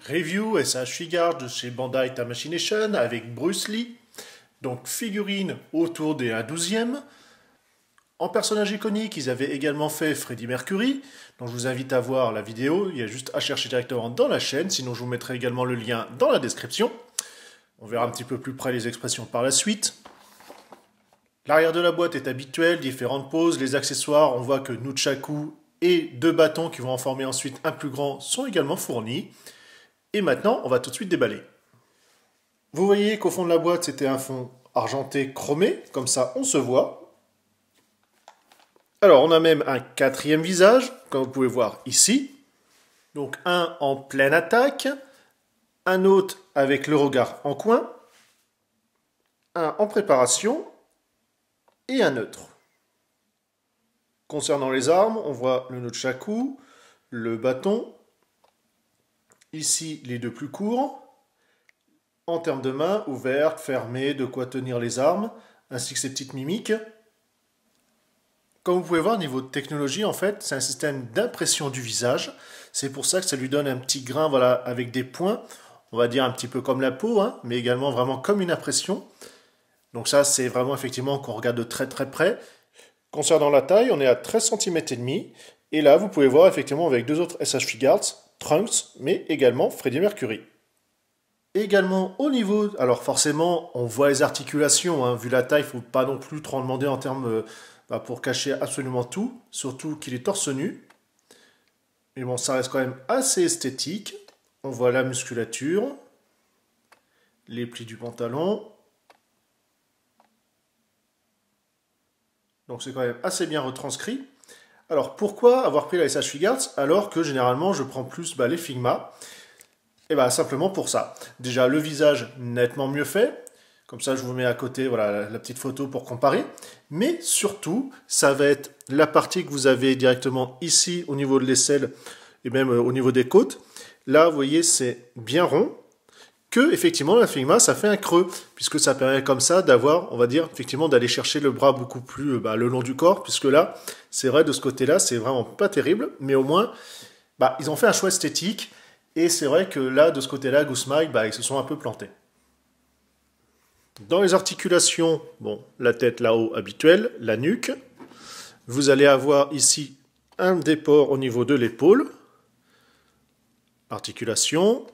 Review SH Figuarts de chez Bandai Tamashii avec Bruce Lee. Donc figurine autour des 1/12e. En personnage iconique, ils avaient également fait Freddie Mercury. Donc je vous invite à voir la vidéo. Il y a juste à chercher directement dans la chaîne. Sinon je vous mettrai également le lien dans la description. On verra un petit peu plus près les expressions par la suite. L'arrière de la boîte est habituel, différentes poses. Les accessoires, on voit que nunchaku et 2 bâtons qui vont en former ensuite un plus grand sont également fournis. Et maintenant, on va tout de suite déballer. Vous voyez qu'au fond de la boîte, c'était un fond argenté chromé. Comme ça, on se voit. Alors, on a même un 4e visage, comme vous pouvez voir ici. Donc, un en pleine attaque. Un autre avec le regard en coin. Un en préparation. Et un neutre. Concernant les armes, on voit le nunchaku, le bâton. Ici, les 2 plus courts. En termes de main, ouverte, fermée, de quoi tenir les armes, ainsi que ces petites mimiques. Comme vous pouvez voir, niveau de technologie, en fait, c'est un système d'impression du visage. C'est pour ça que ça lui donne un petit grain, voilà, avec des points. On va dire un petit peu comme la peau, hein, mais également vraiment comme une impression. Donc ça, c'est vraiment effectivement qu'on regarde de très très près. Concernant la taille, on est à 13 cm et demi. Et là, vous pouvez voir effectivement avec 2 autres SH Figuarts, Trunks, mais également Freddie Mercury. Également au niveau, alors forcément, on voit les articulations, hein, vu la taille, il ne faut pas non plus trop en demander en termes, pour cacher absolument tout, surtout qu'il est torse nu. Mais bon, ça reste quand même assez esthétique. On voit la musculature, les plis du pantalon. Donc c'est quand même assez bien retranscrit. Alors pourquoi avoir pris la SH Figuarts alors que généralement je prends plus les Figma? Et bien simplement pour ça. Déjà le visage nettement mieux fait. Comme ça je vous mets à côté voilà, la petite photo pour comparer. Mais surtout ça va être la partie que vous avez directement ici au niveau de l'aisselle et même au niveau des côtes. Là vous voyez c'est bien rond. Que effectivement la Figma ça fait un creux puisque ça permet comme ça d'avoir, on va dire effectivement d'aller chercher le bras beaucoup plus le long du corps, puisque là c'est vrai de ce côté là c'est vraiment pas terrible, mais au moins ils ont fait un choix esthétique et c'est vrai que là de ce côté là Goosmike ils se sont un peu plantés. Dans les articulations, bon, la tête là-haut habituelle, la nuque, vous allez avoir ici un déport au niveau de l'épaule, articulation.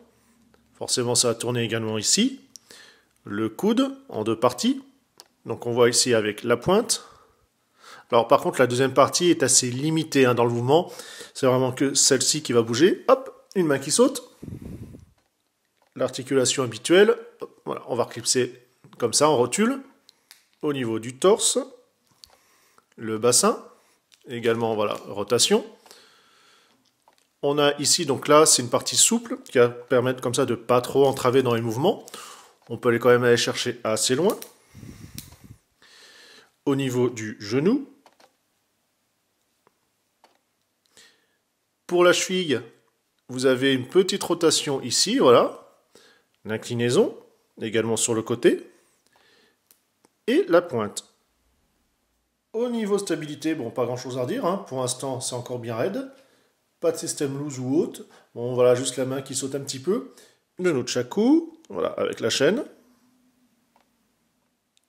Forcément, ça va tourner également ici. Le coude en 2 parties. Donc on voit ici avec la pointe. Alors par contre, la deuxième partie est assez limitée dans le mouvement. C'est vraiment que celle-ci qui va bouger. Hop, une main qui saute. L'articulation habituelle. Voilà, on va reclipser comme ça en rotule. Au niveau du torse. Le bassin. Également, voilà, rotation. On a ici, donc là, c'est une partie souple qui va permettre comme ça de ne pas trop entraver dans les mouvements. On peut quand même aller chercher assez loin. Au niveau du genou. Pour la cheville, vous avez une petite rotation ici, voilà. L'inclinaison, également sur le côté. Et la pointe. Au niveau stabilité, bon, pas grand chose à redire, hein. Pour l'instant, c'est encore bien raide. Pas de système loose ou haute. Bon, voilà, juste la main qui saute un petit peu. Le nunchaku, voilà, avec la chaîne.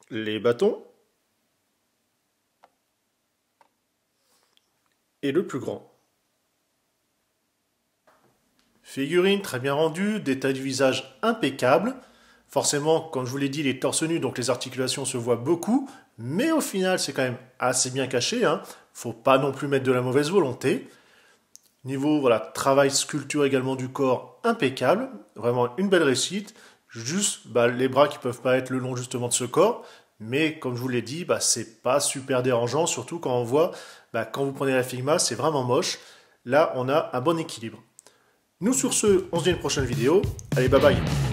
Les bâtons. Et le plus grand. Figurine très bien rendue, détail du visage impeccable. Forcément, comme je vous l'ai dit, il est torse nu, donc les articulations se voient beaucoup. Mais au final, c'est quand même assez bien caché, hein. Faut pas non plus mettre de la mauvaise volonté. Niveau voilà, travail sculpture également du corps impeccable, vraiment une belle réussite. Juste les bras qui peuvent pas être le long justement de ce corps, mais comme je vous l'ai dit, c'est pas super dérangeant, surtout quand on voit quand vous prenez la Figma, c'est vraiment moche. Là, on a un bon équilibre. Nous sur ce, on se dit à une prochaine vidéo. Allez, bye bye.